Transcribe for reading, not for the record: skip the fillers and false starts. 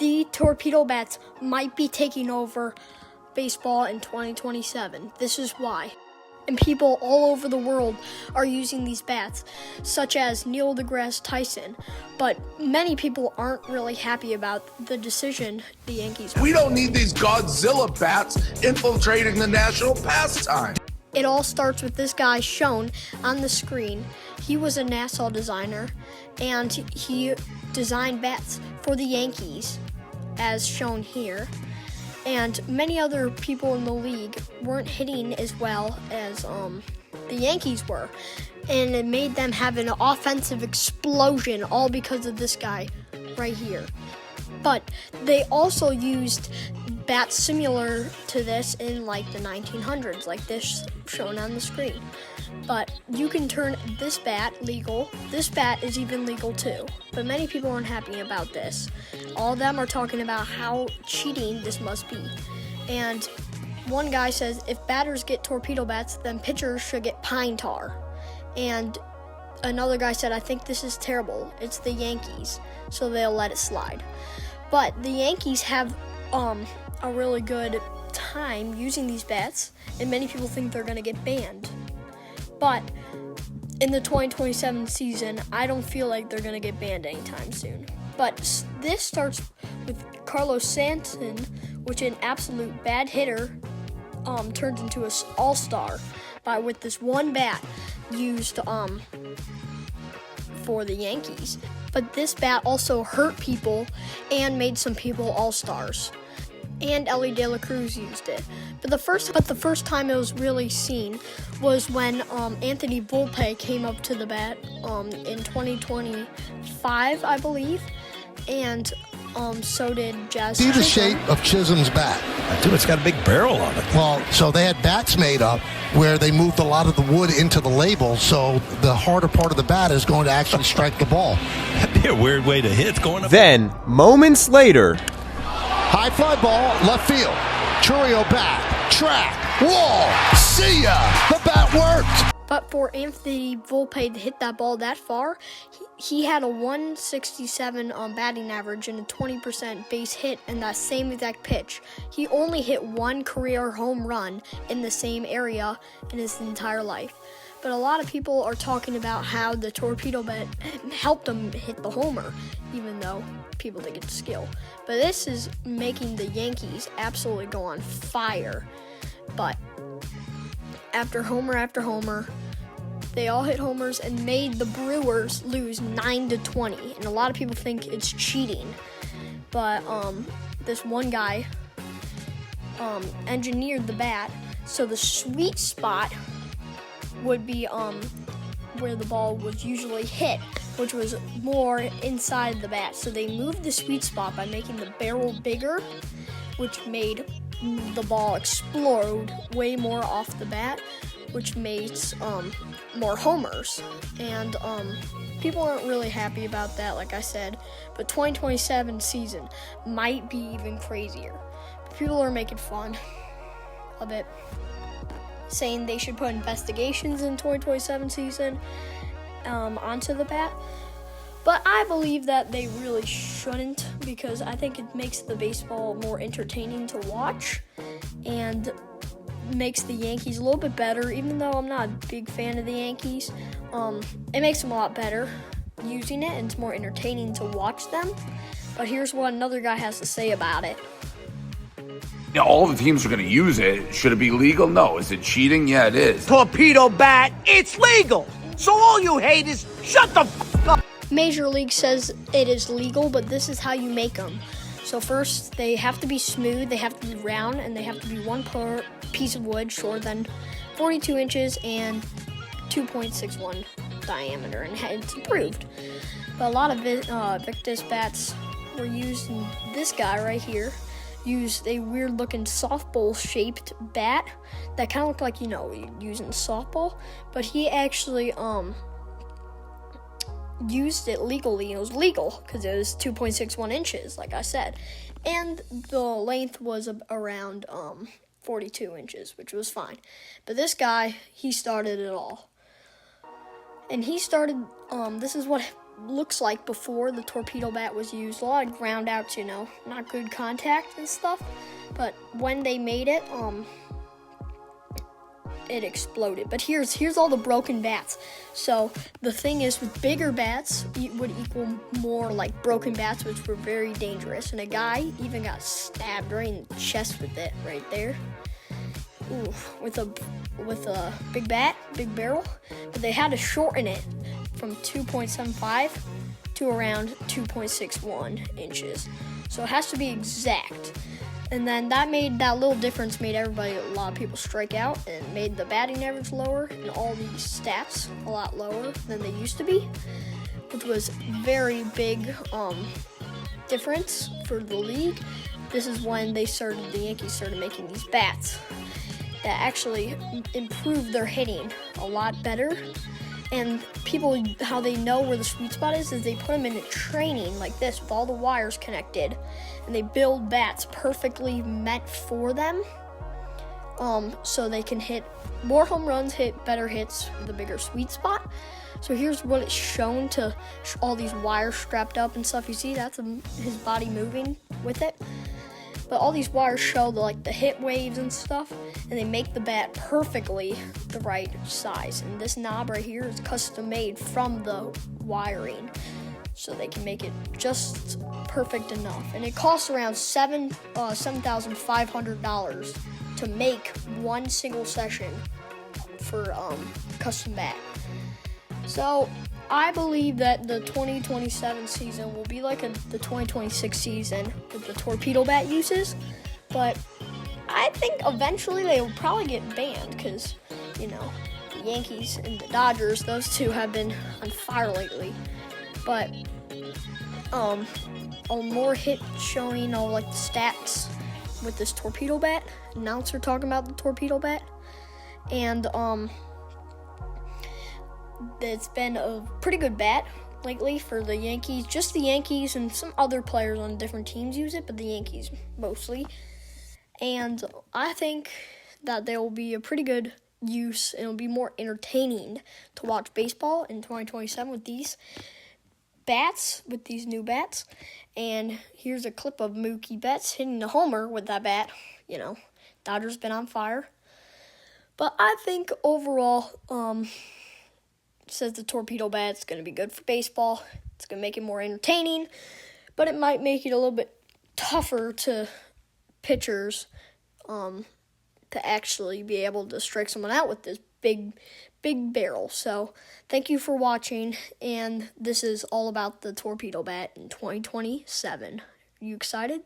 the Torpedo bats might be taking over baseball in 2027. This is why. And people all over the world are using these bats, such as Neil deGrasse Tyson. But many people aren't really happy about the decision the Yankees made. We don't need these Godzilla bats infiltrating the national pastime. It all starts with this guy shown on the screen. He was a NASA designer, and he designed bats for the Yankees, as shown here. And many other people in the league weren't hitting as well as the Yankees were. And it made them have an offensive explosion, all because of this guy right here. But they also used bats similar to this in like the 1900s, like this shown on the screen. But you can turn this bat legal. This bat is even legal too. But many people aren't happy about this. All of them are talking about how cheating this must be. And one guy says if batters get torpedo bats, then pitchers should get pine tar. And another guy said, I think this is terrible. It's the Yankees, so they'll let it slide. But the Yankees have a really good time using these bats, and many people think they're going to get banned. But in the 2027 season, I don't feel like they're going to get banned anytime soon. But this starts with Carlos Stanton, which an absolute bad hitter turns into an all-star with this one bat used for the Yankees. But this bat also hurt people and made some people all-stars. And Ellie De La Cruz used it. But the first time it was really seen was when Anthony Volpe came up to the bat in 2025, I believe, and so did Jazz. See the shape of Chisholm's bat. I do. It's got a big barrel on it. Well, so they had bats made up where they moved a lot of the wood into the label, so the harder part of the bat is going to actually strike the ball. That'd be a weird way to hit. Going up. Then, moments later, high fly ball, left field. Churio back, track, wall, see ya! The bat worked! But for Anthony Volpe to hit that ball that far, he had a 167 batting average and a 20% base hit in that same exact pitch. He only hit one career home run in the same area in his entire life. But a lot of people are talking about how the torpedo bat helped him hit the homer, even though people think it's skill. But this is making the Yankees absolutely go on fire. But after homer, they all hit homers and made the Brewers lose 9-20. And a lot of people think it's cheating. But this one guy engineered the bat so the sweet spot would be where the ball was usually hit, which was more inside the bat. So they moved the sweet spot by making the barrel bigger, which made the ball explode way more off the bat, which makes more homers. And people aren't really happy about that, like I said. But 2027 season might be even crazier. People are making fun of it, saying they should put investigations in 2027 season onto the bat. But I believe that they really shouldn't, because I think it makes the baseball more entertaining to watch and makes the Yankees a little bit better. Even though I'm not a big fan of the Yankees, it makes them a lot better using it, and it's more entertaining to watch them. But here's what another guy has to say about it. Yeah, all the teams are going to use it. Should it be legal? No. Is it cheating? Yeah, it is. Torpedo bat, it's legal. So all you haters, shut the f*** up. Major League says it is legal, but this is how you make them. So first, they have to be smooth, they have to be round, and they have to be one per piece of wood shorter than 42 inches and 2.61 diameter, and it's approved. But a lot of Victus bats were used, and this guy right here used a weird-looking softball-shaped bat that kind of looked like, using softball, but he actually used it legally. It was legal because it was 2.61 inches, like I said, and the length was around 42 inches, which was fine. But this guy, he started it all, and he started. This is what looks like before the torpedo bat was used. A lot of ground outs, not good contact and stuff. But when they made it, it exploded. But here's all the broken bats. So the thing is, with bigger bats, it would equal more like broken bats, which were very dangerous. And a guy even got stabbed right in the chest with it, right there. Ooh, with a big bat, big barrel. But they had to shorten it from 2.75 to around 2.61 inches. So it has to be exact. And then that little difference made a lot of people strike out and made the batting average lower and all these stats a lot lower than they used to be, which was very big difference for the league. This is when the Yankees started making these bats that actually improved their hitting a lot better. And people, how they know where the sweet spot is they put them in a training like this with all the wires connected, and they build bats perfectly meant for them, so they can hit more home runs, hit better hits with a bigger sweet spot. So here's what it's shown to all these wires strapped up and stuff. You see, that's his body moving with it. But all these wires show the hit waves and stuff, and they make the bat perfectly the right size. And this knob right here is custom made from the wiring, so they can make it just perfect enough. And it costs around $7,500 to make one single session for custom bat. So I believe that the 2027 season will be like the 2026 season with the torpedo bat uses, but I think eventually they will probably get banned because, the Yankees and the Dodgers, those two have been on fire lately. But more hit showing all the stats with this torpedo bat. Announcer talking about the torpedo bat, and it's been a pretty good bat lately for the Yankees. Just the Yankees and some other players on different teams use it, but the Yankees mostly. And I think that there will be a pretty good use, and it'll be more entertaining to watch baseball in 2027 with these bats, with these new bats. And here's a clip of Mookie Betts hitting the homer with that bat. Dodgers been on fire. But I think overall, says the torpedo bat's going to be good for baseball. It's going to make it more entertaining, but it might make it a little bit tougher to pitchers to actually be able to strike someone out with this big barrel. So thank you for watching, and this is all about the torpedo bat in 2027. Are you excited?